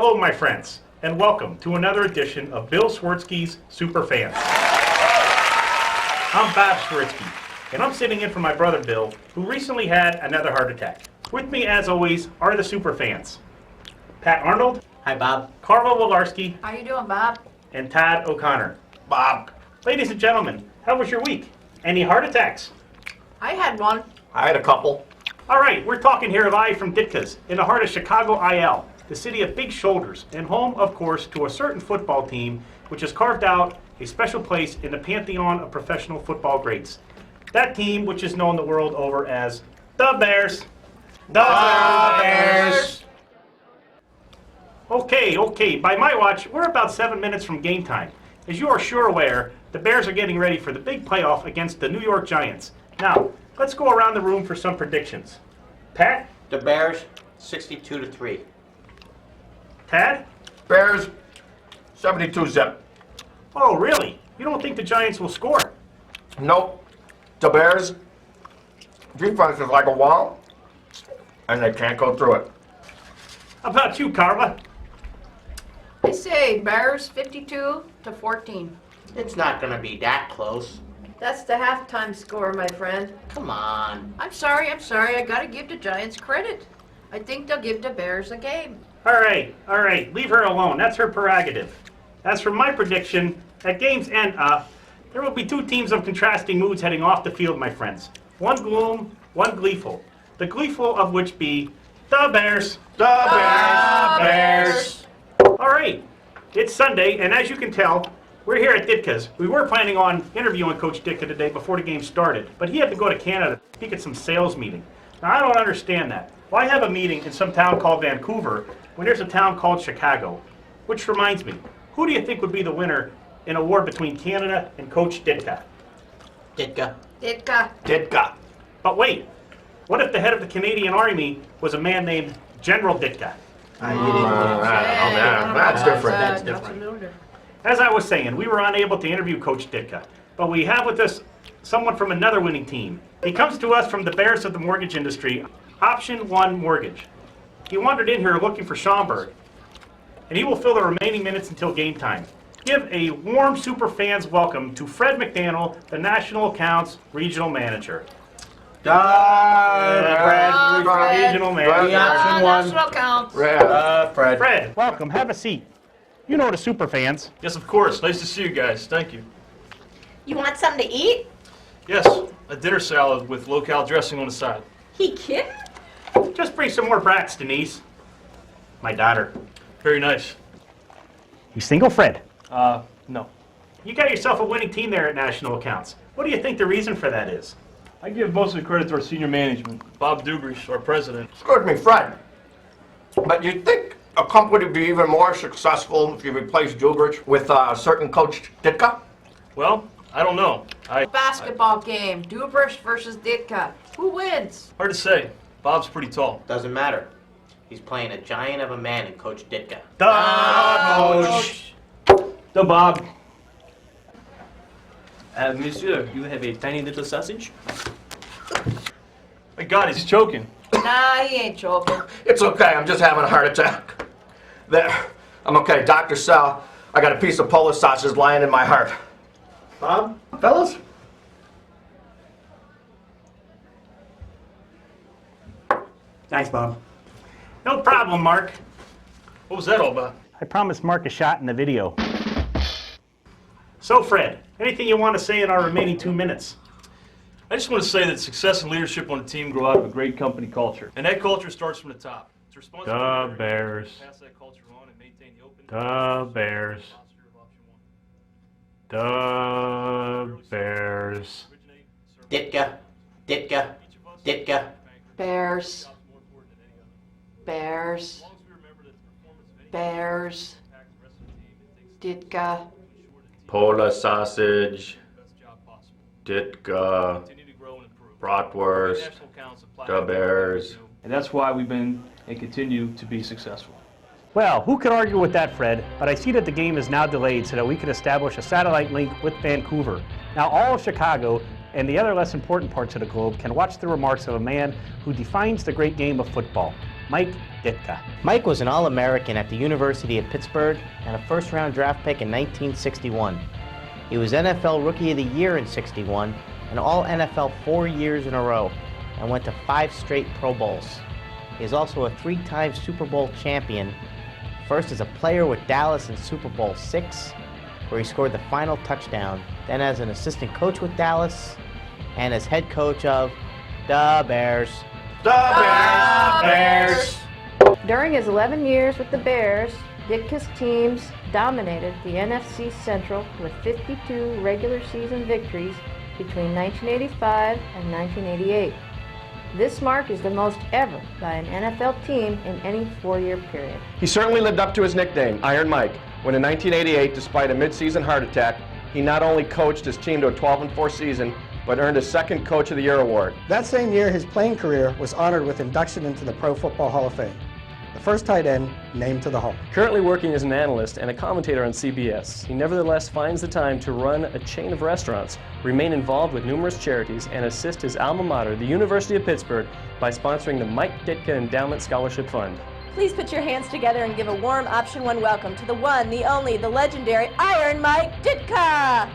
Hello, my friends, and welcome to another edition of Bill Swertsky's Superfans. I'm Bob Swertsky, and I'm sitting in for my brother Bill, who recently had another heart attack. With me, as always, are the Superfans. Pat Arnold. Hi, Bob. Carl Wolarski. How you doing, Bob? And Todd O'Connor. Bob. Ladies and gentlemen, how was your week? Any heart attacks? I had one. I had a couple. All right, we're talking here live from Ditka's in the heart of Chicago IL, the city of big shoulders, and home, of course, to a certain football team which has carved out a special place in the pantheon of professional football greats. That team, which is known the world over as the Bears. The Bears. Okay, by my watch, we're about 7 minutes from game time. As you are sure aware, the Bears are getting ready for the big playoff against the New York Giants. Now, let's go around the room for some predictions. Pat? The Bears, 62-3. Tad? Bears, 72-zip. Oh, really? You don't think the Giants will score? Nope. The Bears, defense is like a wall, and they can't go through it. How about you, Carla? I say Bears 52-14. It's not going to be that close. That's the halftime score, my friend. Come on. I'm sorry. I gotta give the Giants credit. I think they'll give the Bears a game. All right. Leave her alone. That's her prerogative. As for my prediction, at game's end, there will be two teams of contrasting moods heading off the field, my friends. One gloom, one gleeful. The gleeful of which be the Bears. The Bears. All right. It's Sunday, and as you can tell, we're here at Ditka's. We were planning on interviewing Coach Ditka today before the game started, but he had to go to Canada to speak at some sales meeting. Now, I don't understand that. Why have a meeting in some town called Vancouver when there's a town called Chicago? Which reminds me, who do you think would be the winner in a war between Canada and Coach Ditka? Ditka. Ditka. But wait, what if the head of the Canadian Army was a man named General Ditka? That's different. That's different. As I was saying, we were unable to interview Coach Ditka, but we have with us someone from another winning team. He comes to us from the Bears of the mortgage industry, Option 1 Mortgage. He wandered in here looking for Schaumburg, and he will fill the remaining minutes until game time. Give a warm Superfans welcome to Fred McDaniel, the National Accounts Regional Manager. Fred. Regional Manager. Option one. National accounts. Fred. Fred, welcome. Have a seat. You know the Superfans. Yes, of course. Nice to see you guys. Thank you. You want something to eat? Yes, a dinner salad with local dressing on the side. He kidding? Just bring some more brats, Denise. My daughter. Very nice. You single, Fred? No. You got yourself a winning team there at National Accounts. What do you think the reason for that is? I give most of the credit to our senior management. Bob Dubrish, our president. Excuse me, Fred. But you think a company would be even more successful if you replaced Dubrich with a certain Coach Ditka? Well, I don't know. Basketball game. Dubrish versus Ditka. Who wins? Hard to say. Bob's pretty tall. Doesn't matter. He's playing a giant of a man in Coach Ditka. Coach. So, Bob. Monsieur, you have a tiny little sausage? My God, he's choking. Nah, he ain't choking. It's okay, I'm just having a heart attack. There. I'm okay. Dr. Sal, I got a piece of Polish sausage lying in my heart. Bob? Fellas? Thanks, Bob. No problem, Mark. What was that all about? I promised Mark a shot in the video. So, Fred, anything you want to say in our remaining 2 minutes? I just want to say that success and leadership on a team grow out of a great company culture. And that culture starts from the top. It's responsibility The Bears. to pass that culture on and maintain the open The Bears. The Bears. Ditka. Bears. Ditka. Polish sausage, Ditka, bratwurst, the Bears. And that's why we've been and continue to be successful. Well, who could argue with that, Fred? But I see that the game is now delayed so that we can establish a satellite link with Vancouver. Now, all of Chicago and the other less important parts of the globe can watch the remarks of a man who defines the great game of football. Mike Sitka. Mike was an All-American at the University of Pittsburgh and a first-round draft pick in 1961. He was NFL Rookie of the Year in '61 and All-NFL 4 years in a row and went to 5 straight Pro Bowls. He is also a 3-time Super Bowl champion, first as a player with Dallas in Super Bowl VI, where he scored the final touchdown, then as an assistant coach with Dallas, and as head coach of the Bears. The Bears! During his 11 years with the Bears, Ditka's teams dominated the NFC Central with 52 regular season victories between 1985 and 1988. This mark is the most ever by an NFL team in any 4-year period. He certainly lived up to his nickname, Iron Mike, when in 1988, despite a mid-season heart attack, he not only coached his team to a 12-4 season, but earned his second Coach of the Year award. That same year, his playing career was honored with induction into the Pro Football Hall of Fame, the first tight end named to the Hall. Currently working as an analyst and a commentator on CBS, he nevertheless finds the time to run a chain of restaurants, remain involved with numerous charities, and assist his alma mater, the University of Pittsburgh, by sponsoring the Mike Sitka Endowment Scholarship Fund. Please put your hands together and give a warm Option 1 welcome to the one, the only, the legendary Iron Mike Sitka!